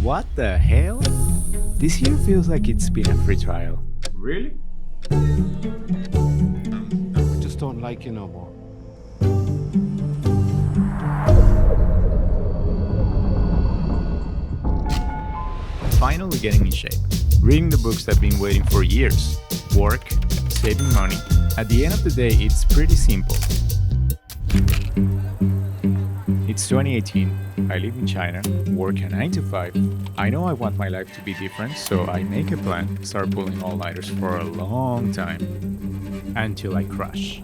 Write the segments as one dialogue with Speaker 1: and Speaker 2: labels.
Speaker 1: What the hell? This year feels like it's been a free trial.
Speaker 2: Really?
Speaker 3: I just don't like you no more.
Speaker 1: Finally getting in shape. Reading the books I've been waiting for years. Work, saving money. At the end of the day, it's pretty simple. It's 2018. I live in China, work a 9 to 5. I know I want my life to be different, so I make a plan, start pulling all-nighters for a long time. Until I crash.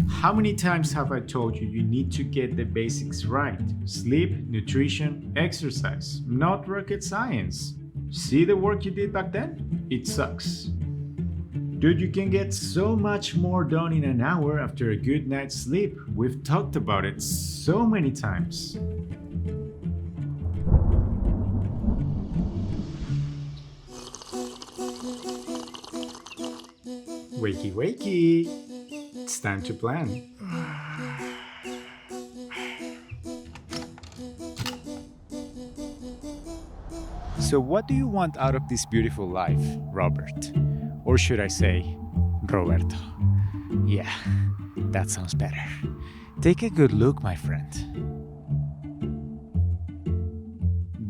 Speaker 2: How many times have I told you need to get the basics right? Sleep, nutrition, exercise. Not rocket science. See the work you did back then? It sucks. Dude, you can get so much more done in an hour after a good night's sleep. We've talked about it so many times. Wakey, wakey. It's time to plan.
Speaker 1: So what do you want out of this beautiful life, Robert? Or should I say, Roberto? Yeah, that sounds better. Take a good look, my friend.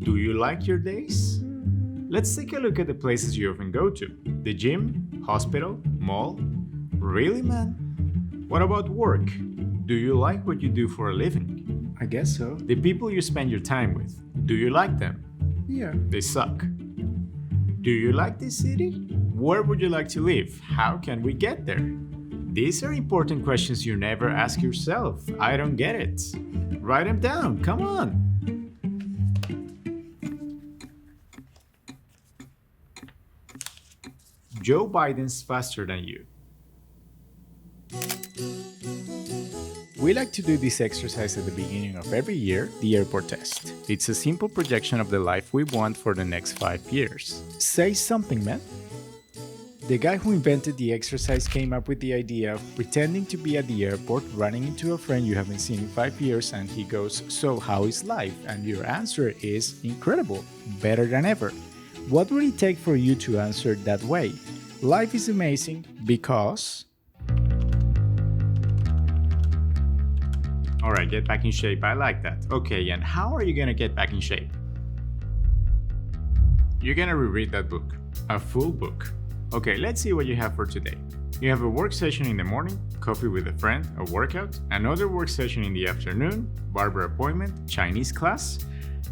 Speaker 2: Do you like your days? Let's take a look at the places you often go to. The gym, hospital, mall. Really, man? What about work? Do you like what you do for a living?
Speaker 3: I guess so.
Speaker 2: The people you spend your time with, do you like them?
Speaker 3: Yeah.
Speaker 2: They suck. Do you like this city? Where would you like to live? How can we get there? These are important questions you never ask yourself. I don't get it. Write them down, come on. Joe Biden's faster than you.
Speaker 1: We like to do this exercise at the beginning of every year, the airport test. It's a simple projection of the life we want for the next 5 years. Say something, man. The guy who invented the exercise came up with the idea of pretending to be at the airport, running into a friend you haven't seen in 5 years, and he goes, "So how is life?" And your answer is, "Incredible, better than ever." What would it take for you to answer that way? Life is amazing because...
Speaker 2: Alright, get back in shape. I like that. Okay, and how are you gonna get back in shape? You're gonna reread that book. A full book. Okay, let's see what you have for today. You have a work session in the morning, coffee with a friend, a workout, another work session in the afternoon, barber appointment, Chinese class.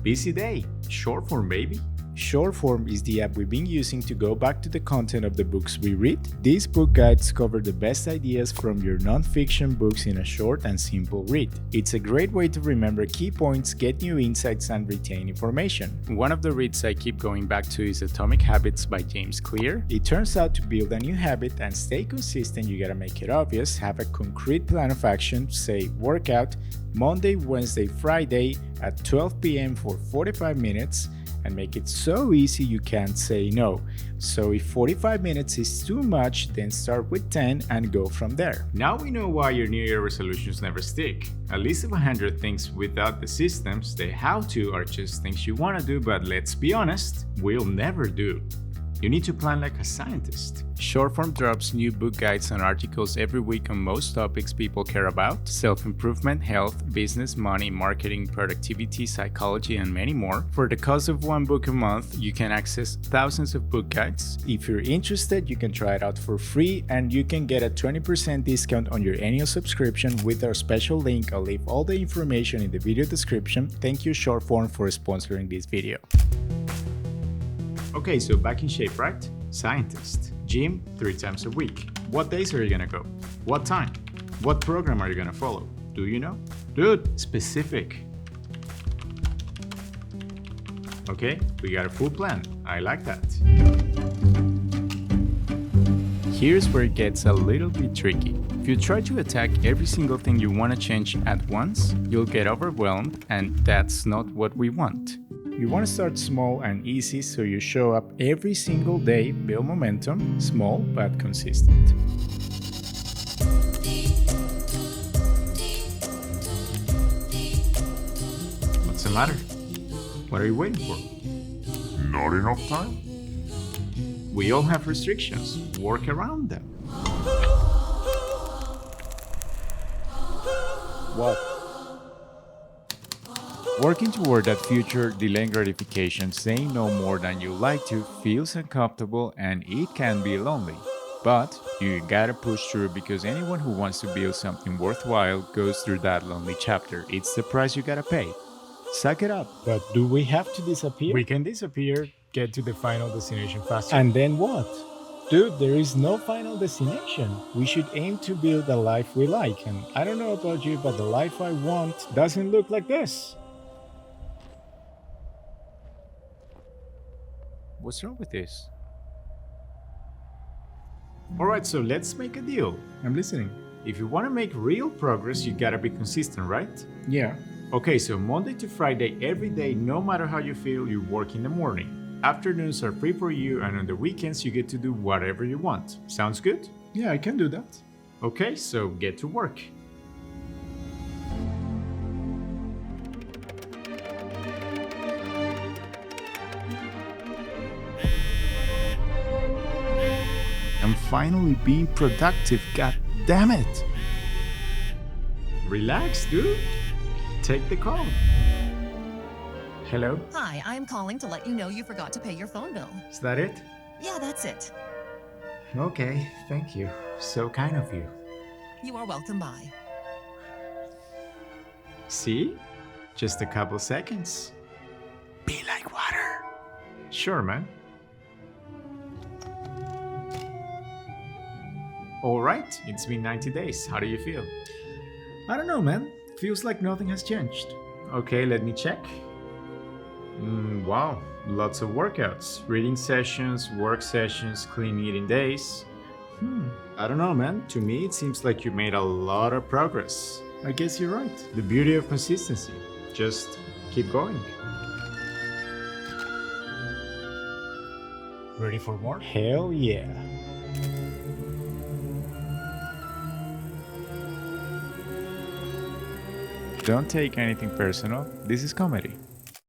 Speaker 2: Busy day. Short form, baby.
Speaker 1: Shortform is the app we've been using to go back to the content of the books we read. These book guides cover the best ideas from your non-fiction books in a short and simple read. It's a great way to remember key points, get new insights, and retain information. One of the reads I keep going back to is Atomic Habits by James Clear. It turns out to build a new habit and stay consistent, you gotta make it obvious, have a concrete plan of action, say workout, Monday, Wednesday, Friday at 12 p.m. for 45 minutes, and make it so easy you can't say no. So if 45 minutes is too much, then start with 10 and go from there.
Speaker 2: Now we know why your New Year resolutions never stick. A list of 100 things without the systems, the how-to are just things you want to do, but let's be honest, we'll never do. You need to plan like a scientist.
Speaker 1: Shortform drops new book guides and articles every week on most topics people care about: self-improvement, health, business, money, marketing, productivity, psychology, and many more. For the cost of one book a month, you can access thousands of book guides. If you're interested, you can try it out for free, and you can get a 20% discount on your annual subscription with our special link. I'll leave all the information in the video description. Thank you, Shortform, for sponsoring this video.
Speaker 2: Okay, so back in shape, right? Scientist. Gym 3 times a week. What days are you gonna go? What time? What program are you gonna follow? Do you know? Dude, specific. Okay, we got a full plan. I like that.
Speaker 1: Here's where it gets a little bit tricky. If you try to attack every single thing you want to change at once, you'll get overwhelmed, and that's not what we want. You want to start small and easy so you show up every single day, build momentum, small but consistent.
Speaker 2: What's the matter? What are you waiting for?
Speaker 4: Not enough time?
Speaker 2: We all have restrictions. Work around them.
Speaker 1: What? Working toward that future, delaying gratification, saying no more than you like to, feels uncomfortable and it can be lonely. But you gotta push through because anyone who wants to build something worthwhile goes through that lonely chapter. It's the price you gotta pay. Suck it up.
Speaker 5: But do we have to disappear?
Speaker 2: We can disappear, get to the final destination faster.
Speaker 5: And then what? Dude, there is no final destination. We should aim to build a life we like. And I don't know about you, but the life I want doesn't look like this.
Speaker 1: What's wrong with this?
Speaker 2: Alright, so let's make a deal.
Speaker 1: I'm listening.
Speaker 2: If you want to make real progress, you gotta be consistent, right?
Speaker 1: Yeah.
Speaker 2: Okay, so Monday to Friday, every day, no matter how you feel, you work in the morning. Afternoons are free for you, and on the weekends, you get to do whatever you want. Sounds good?
Speaker 1: Yeah, I can do that.
Speaker 2: Okay, so get to work.
Speaker 1: I'm finally being productive, god damn it!
Speaker 2: Relax, dude. Take the call. Hello?
Speaker 6: Hi, I'm calling to let you know you forgot to pay your phone bill.
Speaker 2: Is that it?
Speaker 6: Yeah, that's it.
Speaker 2: Okay, thank you. So kind of you.
Speaker 6: You are welcome by.
Speaker 2: See? Just a couple seconds.
Speaker 1: Be like water.
Speaker 2: Sure, man. Alright, it's been 90 days. How do you feel? I don't know, man. Feels like nothing has changed. Okay, let me check. Wow, lots of workouts. Reading sessions, work sessions, clean eating days. I don't know, man. To me, it seems like you made a lot of progress.
Speaker 1: I guess you're right.
Speaker 2: The beauty of consistency. Just keep going.
Speaker 5: Ready for more? Hell yeah.
Speaker 1: Don't take anything personal. This is comedy.